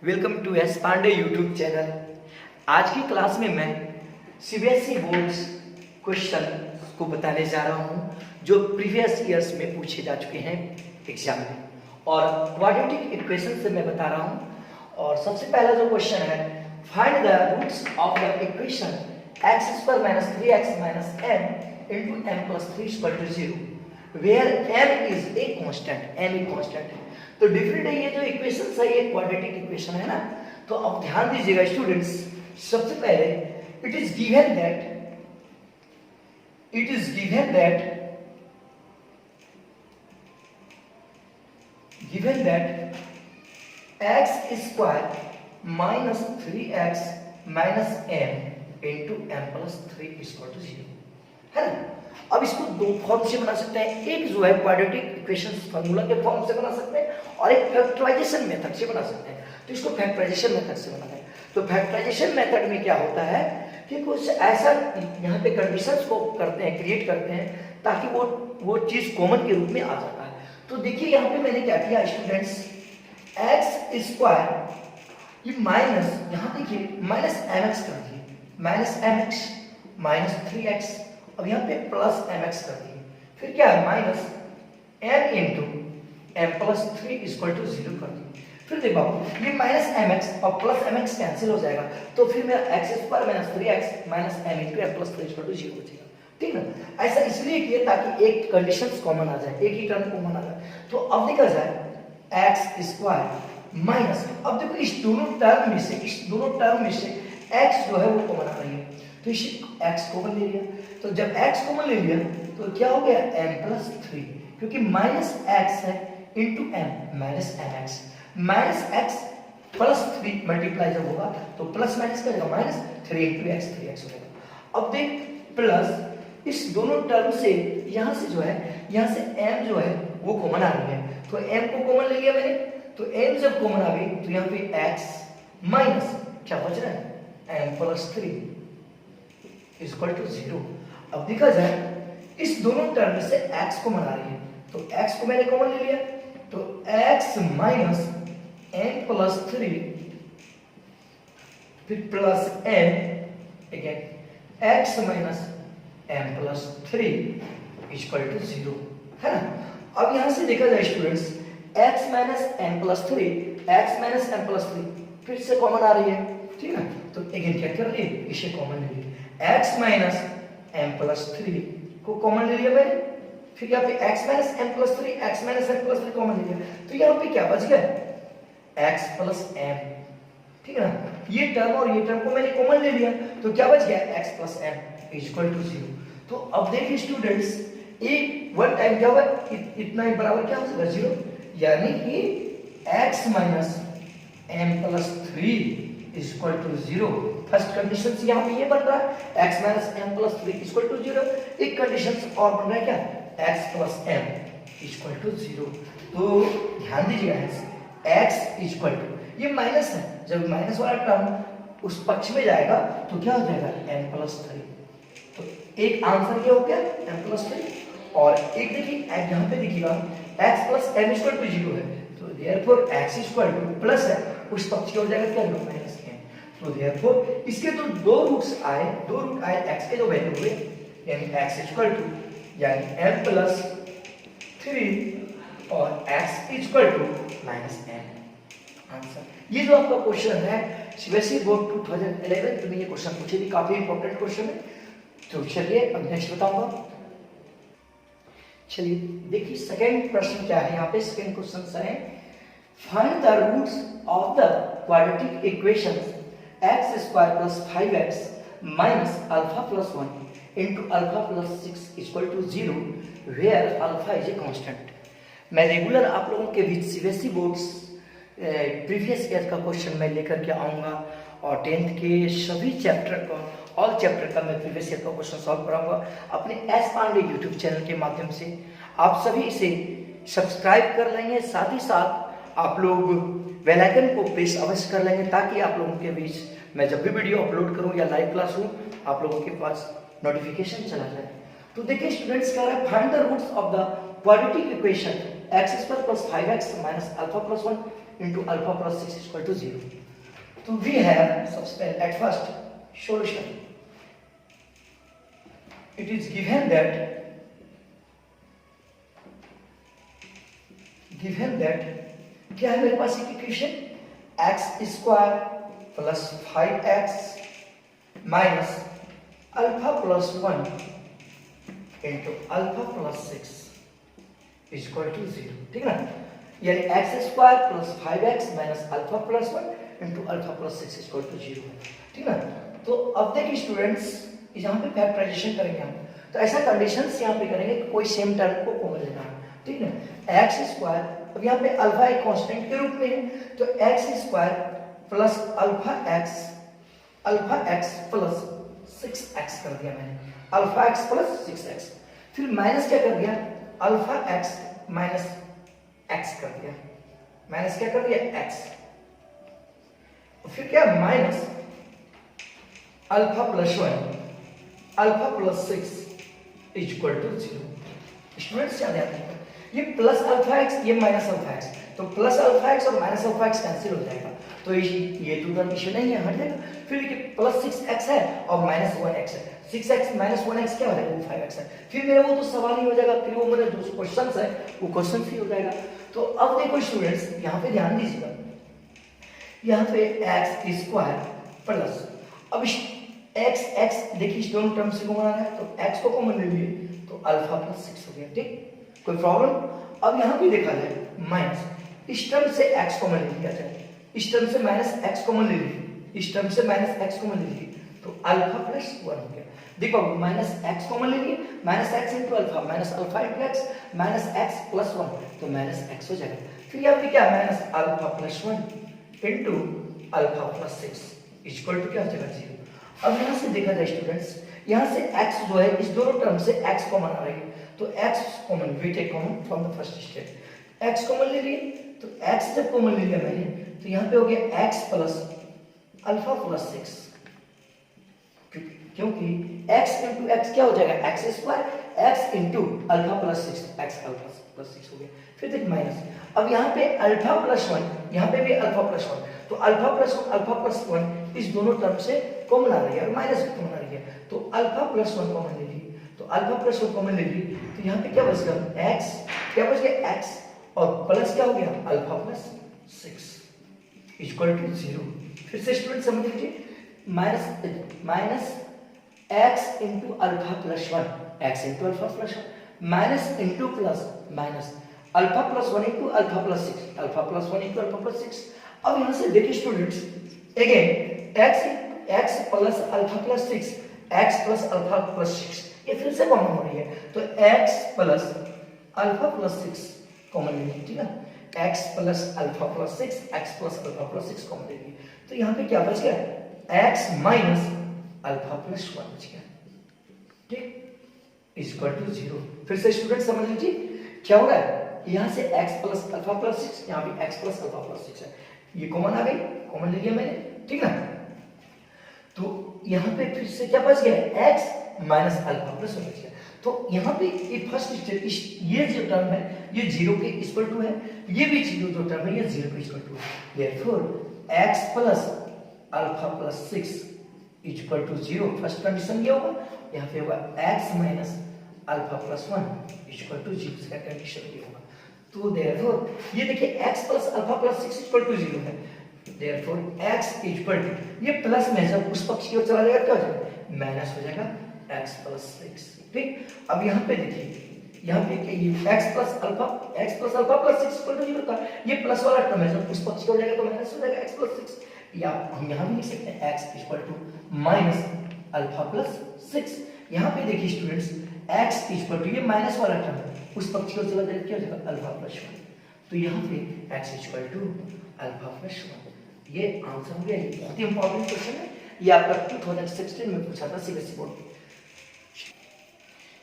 Welcome to S Pandey YouTube channel. आज की class में मैं सीबीएसई बोर्ड्स क्वेश्चन को बताने जा रहा हूं जो प्रीवियस ईयर्स में पूछे जा चुके हैं एग्जाम में, और क्वाड्रेटिक इक्वेशन से मैं बता रहा हूं। और सबसे पहला जो क्वेश्चन है, find the roots of the equation x² - 3x - m into m + 3 = 0 where m is a constant, m एक कांस्टेंट है। तो डिफरेंट है ये जो इक्वेशन है, ये क्वाड्रेटिक इक्वेशन है ना। तो अब ध्यान दीजिएगा स्टूडेंट्स, सबसे पहले it is given that x² - 3x - m into m + 3 = 0 है ना। अब इसको दो फॉर्म से बना सकते हैं, एक जो है क्वाड्रेटिक इक्वेशंस फार्मूला के फॉर्म से बना सकते हैं और एक फैक्टराइजेशन मेथड से बना सकते हैं। तो इसको फैक्टराइजेशन मेथड से बनाते हैं। तो फैक्टराइजेशन मेथड में क्या होता है कि कुछ ऐसा यहाँ पे कंडीशंस को करते हैं, क्रिएट करते हैं ताकि वो चीज कॉमन के रूप में आ जाता है। तो देखिए यहाँ पे मैंने क्या किया स्टूडेंट्स, x² ये माइनस, यहाँ देखिए -mx कर दिए, -mx - 3x, अब यहाँ पे +mx कर दिए, फिर क्या है -m into m + 3 = 0 कर दिए। फिर देखो ये -mx और +mx कैंसिल हो जाएगा, तो फिर मेरा x² - 3x - m into m + 3 = 0 बचेगा। ठीक ना। ऐसा इसलिए किया ताकि एक कंडीशंस कॉमन आ जाए, एक ही टर्म कॉमन आ जाए। तो अब देखा जाए x² माइनस, अब देखो इस दोनों टर्म में से x जो है वो कॉमन आ रही है, तो इसे x कॉमन ले लिया। तो जब x कॉमन ले लिया तो क्या हो गया m + 3, क्योंकि -x है into m -mx, -x + 3 multiply जब होगा तो प्लस माइनस क्या होगा -3 into x, 3x हो जाएगा। अब देख प्लस इस दोनों टर्म से यहाँ से जो है, यहाँ से m जो है वो कॉमन आ रही है, तो m को कॉमन ले लिया मैंने। तो m जब कॉमन आ गई तो यहाँ पे x माइनस क्या बच रहा है m + 3 = 0। अब देखा जाए इस दोनों टर्म से x को मना रही है, तो x को मैंने कॉमन ले लिया, तो x - m + 3 फिर plus m again x - m + 3 = 0 है ना। अब यहां से देखा जाए स्टूडेंट्स, x - m + 3 फिर से कॉमन आ रही है, ठीक है। तो अगेन क्या कर लिए, इसे कॉमन ले लिए, x - m + 3 को कॉमन ले लिया मैंने, फिर यहाँ पे x - m + 3 कॉमन ले लिया, तो यहाँ पे क्या बच गया x + m, ठीक है ना। ये टर्म और ये टर्म को मैंने कॉमन ले लिया, तो क्या बच गया x + m = 0। तो अब देखिए स्टूडेंट्स, एक वन टाइम क्या हुआ, इतना ही बराबर क्या हो जाएगा 0, यानी कि x - m + 3 = 0। फर्स्ट कंडीशन से यहाँ पे ये बन रहा है x - m + 3 = 0। एक कंडीशन और बन रहा है क्या, x + m = 0। तो ध्यान दीजिएगा x ये माइनस है, जब माइनस वाला टर्म उस पक्ष में जाएगा तो क्या हो जाएगा m + 3। तो एक आंसर ये हो गया m + 3, और एक देखिए यहाँ पे देखिएगा x + m = 0 है, तो देयरफॉर x प्लस है, उस पक्ष की हो जाएगा क्या -m। तो देयरफॉर इसके तो दो रूट आए x के जो वैल्यू हुए, यानी x यानी m + 3 और x -m आंसर। ये जो आपका क्वेश्चन है सीबीएसई बोर्ड 2011 में ये क्वेश्चन पूछे थी, काफी इंपॉर्टेंट क्वेश्चन है। तो चलिए अब नेक्स्ट बताऊंगा। चलिए देखिए सेकंड प्रश्न क्या है, यहाँ पे सेकंड क्वेश्चन है, find the roots of the quadratic equations x² + 5x - α + 1 into α + 6 = 0 where α is a constant। मैं रेगुलर आप लोगों के बीच सीबीएसई बोर्ड्स प्रीवियस ईयर का क्वेश्चन मैं लेकर के आऊँगा, और 10th के सभी चैप्टर का, ऑल चैप्टर का मैं प्रीवियस ईयर का क्वेश्चन सॉल्व कराऊंगा अपने एस पांडे यूट्यूब चैनल के माध्यम से। आप सभी इसे सब्सक्राइब कर लेंगे, साथ ही साथ आप लोग बेल आइकन को प्रेस अवश्य कर लेंगे, ताकि आप लोगों के बीच मैं जब भी वीडियो अपलोड करूं या लाइव क्लास हो आप लोगों के पास नोटिफिकेशन चला जाए। तो देखिए स्टूडेंट्स कह रहा है find the roots of the quadratic equation x² + 5x - α + 1 into alpha plus 6 is equal to 0. So we have सबसे at first solution. It is given that क्या है मेरे पास एक equation x square plus 5x minus alpha plus 1 into alpha plus 6 is equal to 0, ठीक ना। यानी x square plus 5x minus alpha plus 1 into alpha plus 6 is equal to 0, ठीक ना। तो अब देखिए स्टूडेंट्स, यहाँ पे फैक्टराइजेशन करेंगे हम, तो ऐसा कंडीशंस यहाँ पे करेंगे कि कोई सेम टर्म को कॉमन लेना है, ठीक है। एक्स स्क्वायर, अब यहाँ पे अल्फा एक कांस्टेंट के रूप में है, तो x square plus alpha x plus 6x कर दिया मैंने, अल्फा एक्स प्लस 6x, फिर माइनस क्या कर दिया, अल्फा एक्स माइनस एक्स कर दिया, माइनस क्या कर दिया x, फिर क्या minus alpha plus 1 alpha plus 6 is equal to 0। Students याद रखिए, ये प्लस अल्फा एक्स, ये माइनस अल्फा एक्स, तो प्लस अल्फा एक्स और माइनस अल्फा एक्स कैंसिल हो जाएगा, तो ये टू टर्म इश्यू नहीं है, हट जाएगा। फिर देखिए प्लस 6x है और माइनस 1x है, 6x माइनस 1x क्या हो जाएगा, वो 5x है। फिर मेरा वो तो सवाल ही हो जाएगा, फिर वो मेरे जो क्वेश्चंस है वो क्वेश्चन ही हो जाएगा। तो अब देखो स्टूडेंट्स, यहाँ पे ध्यान दीजिएगा, यहाँ पे x स्क्वायर प्लस, अब x देखिए इस दोनों टर्म से कॉमन आ रहा है, तो x को कॉमन ले लिए तो अल्फा प्लस 6 हो गया, ठीक, कोई प्रॉब्लम। अब यहाँ पे देखा जाए माइनस, इस टर्म से x कॉमन ले लिया जाए, इस टर्म से माइनस x कॉमन ले लिए, इस टर्म से माइनस x कॉमन ले लिए, तो अल्फा प्लस 1 हो गया। देखो माइनस x कॉमन ले लिए, minus x into alpha, minus alpha into x, minus x plus 1, तो माइनस x हो जाएगा। फिर यहाँ पे क्या, minus alpha plus 1 into alpha plus 6 equal to क्या हो जाएगा 0। अब यहाँ से देखा जाए स्टूडेंट्स, यहाँ से x जो है, इस दोनों टर्म से x कॉमन आ रही है, तो x common, we take common from the first step, x common ले लिए, तो x जब कॉमन ले लिया मैंने, तो यहाँ पे हो गया x प्लस अल्फा प्लस 6, क्योंकि x इंटू x क्या हो जाएगा, x square, x into alpha plus 6, x alpha plus 6 हो गया। फिर देख माइनस, अब यहाँ पे अल्फा प्लस 1, यहाँ पे भी अल्फा प्लस 1, तो अल्फा प्लस 1 अल्फा प्लस 1 इस दोनों टर्म से कॉमन आ रही है और माइनस कॉमन आ रही है, तो अल्फा प्लस 1 कॉमन ले ली, तो अल्फा प्लस 1 कॉमन ले ली, तो यहाँ पे क्या बच गया x, क्या बच गया x, और प्लस क्या हो गया अल्फा प्लस 6 इक्वल टू 0। फिर से स्टूडेंट समझ लीजिए, minus x into alpha plus 1, x into alpha plus 1 minus into plus minus alpha plus 1 into alpha plus 6, alpha plus 1 into alpha plus 6। अब यहाँ से देखिए students, again x plus alpha plus 6, x plus alpha plus 6, ये फिर से common हो रही है, तो x plus alpha plus 6 common ले लीजिए, ठीक है, x plus alpha plus 6, x plus alpha plus 6 common ले लीजिए, तो यहाँ पे क्या बच गया, x माइनस अल्फा प्लस 1 बच गया, ठीक, इक्वल टू 0। फिर से स्टूडेंट समझ लीजिए क्या हो रहा है, यहाँ से x प्लस अल्फा प्लस 6, यहाँ भी x प्लस अल्फा प्लस 6 है, ये कॉमन आ गई, कॉमन ले लिया मैंने, ठीक ना। तो यहाँ पे फिर से क्या बच गया, x माइनस अल्फा प्लस 1 बच गया। तो यहाँ पे ये फर्स्ट स्टेप, ये जो टर्म है ये 0 के इक्वल टू है, ये भी 0 जो टर्म है ये 0 के इक्वल टू है, therefore x plus alpha plus 6 equal to 0, first condition ये होगा, यहाँ पे होगा x minus alpha plus 1 equal to 0, second condition ये होगा। तो देयरफॉर ये देखिए x plus alpha plus 6 equal to 0 है, देयरफॉर x इक्वल टू, ये प्लस में जब उस पक्ष की ओर चला जाएगा क्या हो जाएगा, माइनस हो जाएगा x प्लस 6, ठीक। अब यहाँ पे देखिए, यहाँ पे ये x plus alpha plus 6 equal to 0 था, ये प्लस वाला टर्म है, जब उस पक्ष की ओर जाएगा तो माइनस हो जाएगा x प्लस 6, या हम यहाँ भी लिख सकते हैं x equal to minus alpha plus 6। यहाँ पे देखिए स्टूडेंट्स, x इक्वल टू, ये माइनस वाला टर्म है, उस पक्ष की ओर चला जाएगा क्या हो जाएगा, अल्फा प्लस 1, तो यहाँ पे x equal to alpha plus 1, ये आंसर हो गया। ये बहुत ही इंपॉर्टेंट क्वेश्चन है, ये आपका 2016 में पूछा था सीबीएसई बोर्ड।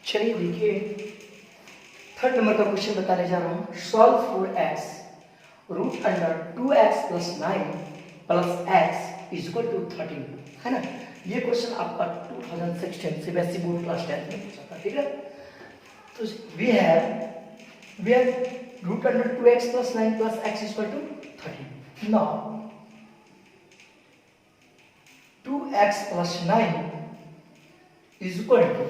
चलिए देखिए, थर्ड नंबर का क्वेश्चन बताने जा रहा हूँ, solve for x root under 2x plus 9 plus x equal to 13, है ना। ये क्वेश्चन आपका 2016 सीबीएसई बोर्ड क्लास 10 में पूछा था, ठीक है। तो we have root under 2x plus 9 plus x equal to 13. Now 2x plus 9 is equal to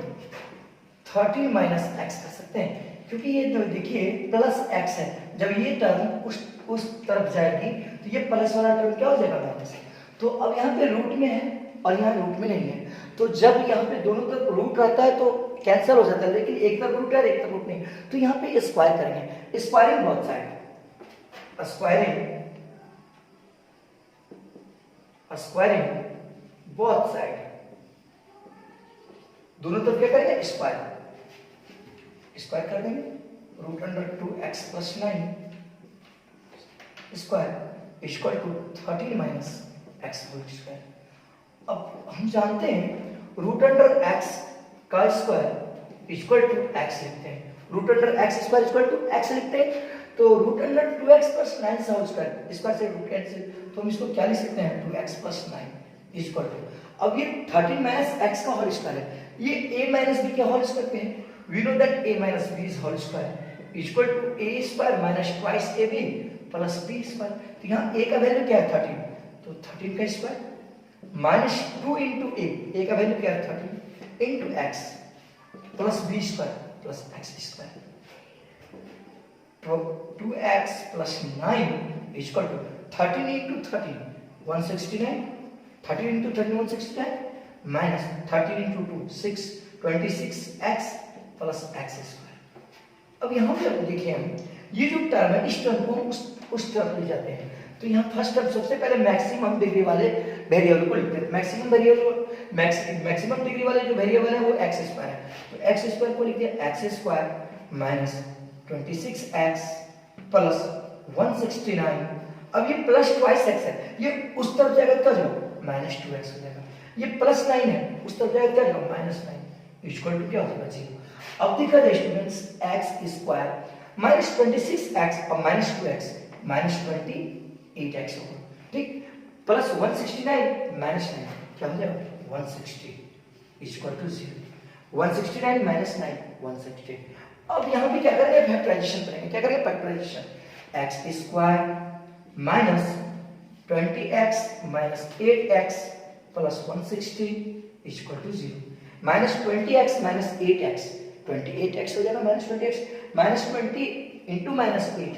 13 minus x कर सकते हैं, क्योंकि ये तो देखिए प्लस एक्स है, जब ये टर्म उस तरफ जाएगी तो ये प्लस वाला टर्म क्या हो जाएगा माइनस। तो अब यहाँ पे रूट में है और यहाँ रूट में नहीं है, तो जब यहाँ पे दोनों तरफ रूट रहता है तो कैंसिल हो जाता है, लेकिन एक तरफ रूट है एक तरफ रूट नहीं, तो यहाँ पे स्क्वायर करेंगे, squaring both side, squaring both side, दोनों तरफ क्या करेंगे स्क्वायर कर देंगे, root under 2x plus 9 square equal to 13 minus x whole square. अब हम जानते हैं रूट अंडर x का स्क्वायर इक्वल टू x लिखते हैं, root under x square equal to x लिखते हैं, तो root under 2x plus 9 whole square, square से रूट कैंसिल, तो हम इसको क्या लिख सकते हैं 2x प्लस 9 इक्वल टू, अब ये 13 माइनस एक्स का होल स्क्वायर है, ये a माइनस बी के होल स्क्वायर पे है, we know that a minus B is whole square equal to a स्क्वायर minus twice ab plus b square, तो यहाँ a का वैल्यू क्या है 13, तो 13 का स्क्वायर माइनस 2 इंटू a का वैल्यू क्या है 13 into x plus b square plus x square, तो 2x plus 9 equal to 13 into 13 169, 13 into 13 169 minus 13 into 2 6 26x plus x square. अब यहाँ पे देखिए हम ये जो टर्म है इस टर्म को हम उस टर्म ले जाते हैं, तो यहाँ फर्स्ट टर्म सबसे पहले मैक्सिमम डिग्री वाले वेरिएबल को लिखते हैं, मैक्सिमम डिग्री वाले जो वेरिएबल है वो एक्स स्क्वायर है, तो एक्स स्क्वायर को लिखते हैं x square minus 26x plus 169, अब ये प्लस ट्वाइस एक्स है, ये उस तरफ जाएगा क्या जाएगा माइनस 2x हो जाएगा, ये प्लस 9 है उस तरफ जाएगा क्या जाएगा माइनस 9 इक्वल टू क्या हो जाएगा 0। अब देखा जाए students x square minus 26x और माइनस 2x माइनस 28x होगा, ठीक, प्लस 169 माइनस 9 क्या हो जाएगा 160 इक्वल टू 0, 169 माइनस 9 160। अब यहाँ पे क्या करेंगे फैक्टराइजेशन करेंगे, क्या करेंगे factorization, x square minus 20x minus 8x plus 160 equal to 0, minus 20x minus 8x 28x हो जाएगा minus 20x minus 20 into minus 8,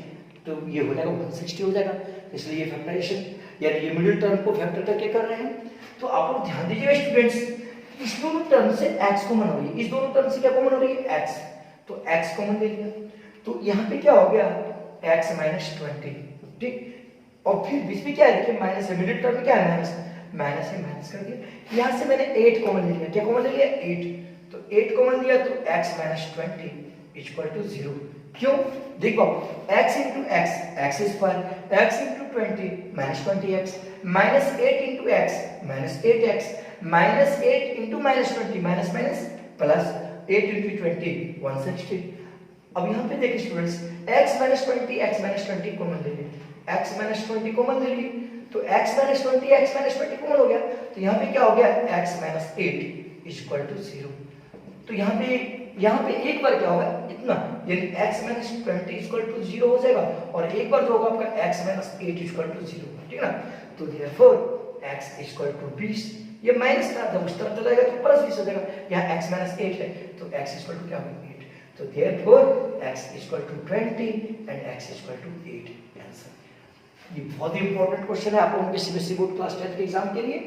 तो ये हो जाएगा 160 हो जाएगा, इसलिए ये फैक्टराइजेशन यानी ये मिडिल टर्म को फैक्टर करके कर रहे हैं। तो आप लोग ध्यान दीजिएगा स्टूडेंट्स, इस दोनों टर्म से x कॉमन हो रही है, इस दोनों टर्म से क्या कॉमन हो रही है x, तो x कॉमन ले लिया, तो यहाँ पे क्या हो गया x माइनस 20, ठीक, और फिर बीच में क्या है देखिए माइनस है, मिडिल टर्म में क्या है माइनस है, माइनस कर दिया, यहाँ से मैंने 8 कॉमन ले लिया, क्या कॉमन ले लिया 8, तो 8 कॉमन लिया तो x माइनस 20 इक्वल टू 0, क्यों देखो x into x square x into 20 minus 20x minus 8 into x minus 8x minus 8 into minus 20 minus minus plus 8 into 20 160। अब यहाँ पे देखिए स्टूडेंट्स x माइनस 20 कॉमन ले लिए, x माइनस 20 कॉमन ले लिए, तो x माइनस 20 कॉमन हो गया, तो यहाँ पे क्या हो गया x माइनस 8 इक्वल टू 0, तो यहाँ पे एक बार क्या होगा इतना यानी x माइनस 20 इक्वल टू 0 हो जाएगा, और एक बार जो होगा आपका x माइनस 8 इक्वल टू 0, ठीक है ना, तो देयरफॉर x इक्वल टू 20, ये माइनस का उस तरफ चला जाएगा तो प्लस 20 हो जाएगा, यहाँ x माइनस 8 है तो x इक्वल टू क्या होगा 8, तो therefore x equal to 20 and x equal to 8 answer. ये बहुत ही इंपॉर्टेंट क्वेश्चन है आप लोगों के सीबीएसई बोर्ड क्लास 10 के एग्जाम के लिए।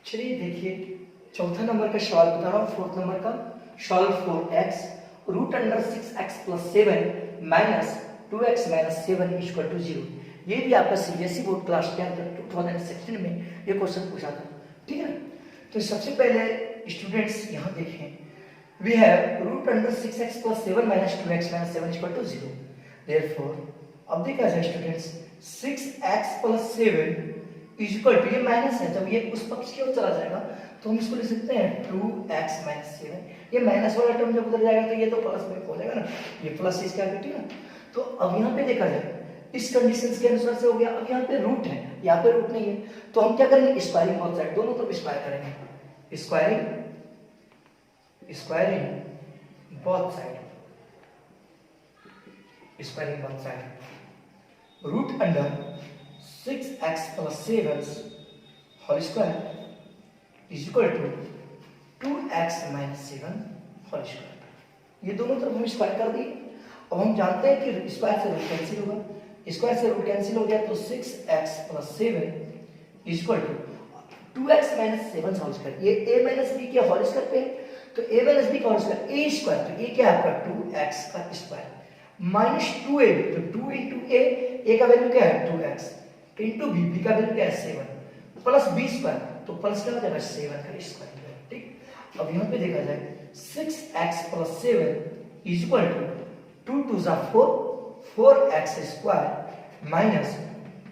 चलिए देखिए चौथा नंबर का सवाल बता रहा हूँ, फोर्थ नंबर का solve for x root under 6x plus 7 minus 2x minus 7 equal to 0। ये भी आपका सीबीएसई बोर्ड क्लास 10 2016 में ये क्वेश्चन पूछा था, ठीक है। तो सबसे पहले स्टूडेंट्स यहाँ देखें we have root under 6x plus 7 minus 2x minus 7 equal to 0, therefore अब देखा जाए students 6x plus 7 equal to, ये माइनस है, जब ये उस पक्ष की ओर चला जाएगा तो हम इसको लिख सकते हैं 2x माइनस 7, ये माइनस वाला टर्म जब उधर जाएगा तो ये तो प्लस में हो जाएगा ना, ये प्लस इसका ठीक है। तो अब यहाँ पे देखा जाए इस कंडीशंस के अनुसार से हो गया, अब यहाँ पे रूट है यहाँ पे रूट नहीं है, तो हम क्या करेंगे स्क्वायरिंग बोथ साइड, दोनों तरफ स्क्वायर करेंगे, squaring both side, squaring both side root under 6x plus 7 whole square is equal to 2x minus 7 whole square. ये दोनों तरफ हम स्क्वायर कर दिए। अब हम जानते हैं कि स्क्वायर से रूट कैंसिल होगा, स्क्वायर से रूट कैंसिल हो गया तो 6x plus 7 is equal to 2x minus 7 whole square. ये a माइनस b के होल स्क्वायर पे है तो a माइनस b का होल स्क्वायर a स्क्वायर, तो a क्या है आपका 2x का स्क्वायर माइनस 2ab, तो 2 इंटू a का वैल्यू क्या है 2x इंटू b का वैल्यू क्या है 7 प्लस b स्क्वायर, तो प्लस क्या हो जाएगा 7 का स्क्वायर। ठीक, अब यहाँ पे देखा जाए 6x plus 7 is equal to 2 2 4 4x square minus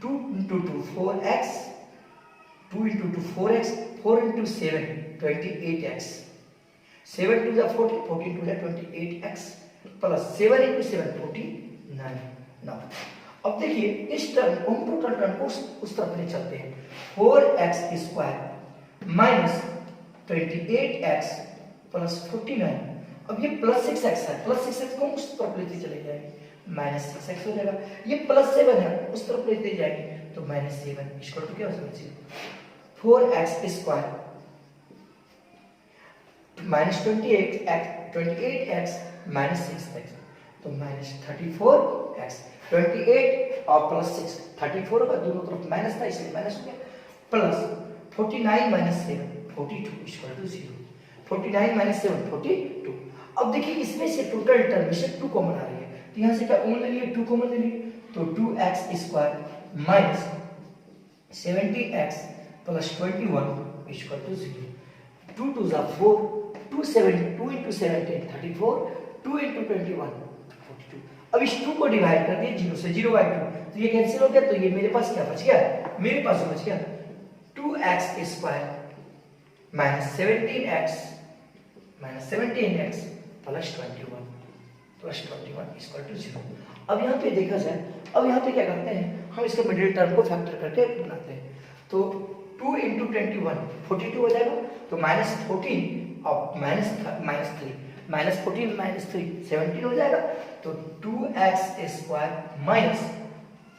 2 into 2 4x 2 into 2 4x 4 into 7 28x 7 to the 40 14 to the 28x plus 7 into 7 49। Now अब देखिए इस टर्म को हम टोटल टर्म को उस तरफ ले चलते हैं 4x square minus 28x plus 49। अब ये प्लस 6x है, प्लस 6x को हम उस तरफ लेते चले जाएंगे माइनस 6x हो जाएगा। ये प्लस 7 है उस तरफ लेते जाएंगे तो माइनस 7 इसको तो क्या हो जाएगा 4x square minus 28x minus 6x तो माइनस 34x 28 और प्लस 6 34 होगा, दोनों तरफ माइनस था इसलिए माइनस हो गया, plus 49 minus 7 42 equal to 0। 49 minus 7 42। अब देखिए इसमें से टोटल टर्म में से 2 कॉमन आ रही है तो यहाँ से क्या कॉमन ले लिए 2 कॉमन ले लिए तो 2x square minus 70x plus 21 equal to 0। 2 2 जा 4 2 7 2 into 17 34 2 into 21 42। अब इस 2 को डिवाइड कर दिए 0 से 0 by 2 तो ये कैंसिल हो गया, तो ये मेरे पास क्या बच गया, मेरे पास बच गया 2x square minus 17x plus 21 equal to 0। अब यहाँ पे देखा जाए, अब यहाँ पे क्या करते हैं हम इसके मिडिल टर्म को फैक्टर करके बनाते हैं तो 2 into 21 42 हो जाएगा, तो माइनस 14 और माइनस 3 माइनस 14 माइनस 3 17 हो जाएगा, तो 2x square minus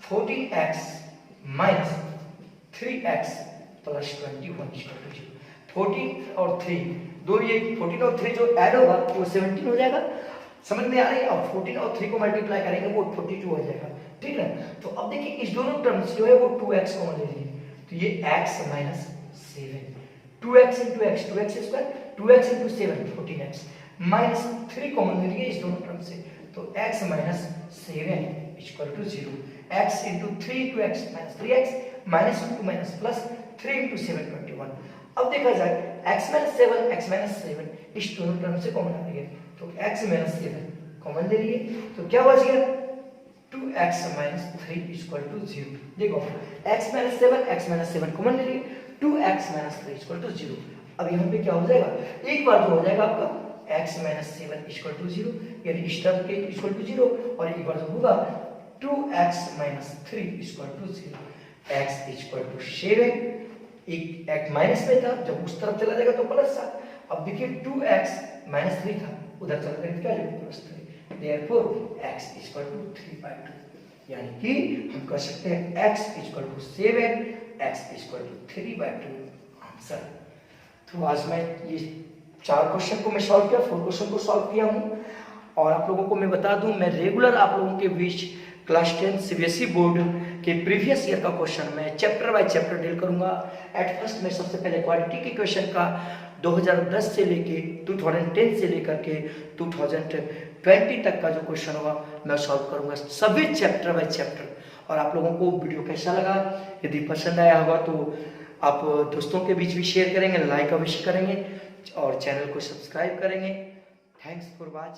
14x minus 3x plus 21 equal to 14 और 3 दो, ये 14 और 3 जो ऐड होगा वो 17 हो जाएगा, समझ में आ रही है। अब 14 और 3 को मल्टीप्लाई करेंगे वो 42 हो जाएगा। ठीक है, तो अब देखिए इस दोनों टर्म्स जो है वो 2x कॉमन ले लीजिए तो ये x minus 7 2x into x 2x square 2x into 7 14x minus 3 common ले लिए इस दोनों टर्म से तो x minus 7 equal to 0। x into 3 into x minus 3x minus 2 minus plus 3 into 7 21। अब देखा जाए x माइनस 7 इस दोनों टर्म से कॉमन आ रही है तो x माइनस 7 कॉमन ले लिए तो क्या बच गया 2x माइनस 3 इक्वल टू 0। देखो x माइनस 7 कॉमन ले लिए 2x माइनस 3 इक्वल टू 0। अब यहाँ पे क्या हो जाएगा, एक बार तो हो जाएगा आपका x माइनस 7 इक्वल टू 0 यानी इस टर्म के इक्वल टू 0 और एक बार जो होगा 2x minus 3 equal to 0 x equal to 7 एक माइनस में था जब उस तरफ चला जाएगा तो प्लस था। अब देखिए 2x माइनस 3 था उधर चला जाएगा क्या जाएगा plus 3 therefore x equal to 3/2 यानी कि हम कह सकते हैं x equal to 7 x equal to 3/2 answer. तो आज मैं ये 4 क्वेश्चन को मैं सॉल्व किया, 4 क्वेश्चन को सॉल्व किया हूँ और आप लोगों को मैं बता दूं मैं रेगुलर आप लोगों के बीच क्लास 10 सीबीएसई बोर्ड के प्रीवियस ईयर का क्वेश्चन मैं चैप्टर बाय चैप्टर डील करूंगा। एट फर्स्ट मैं सबसे पहले क्वालिटी के क्वेश्चन का 2010 से लेके 2010 से लेकर के 2020 तक का जो क्वेश्चन होगा मैं सॉल्व करूंगा सभी चैप्टर बाय चैप्टर। और आप लोगों को वीडियो कैसा लगा, यदि पसंद आया होगा तो आप दोस्तों के बीच भी शेयर करेंगे, लाइक अवश्य करेंगे और चैनल को सब्सक्राइब करेंगे। Thanks for watch.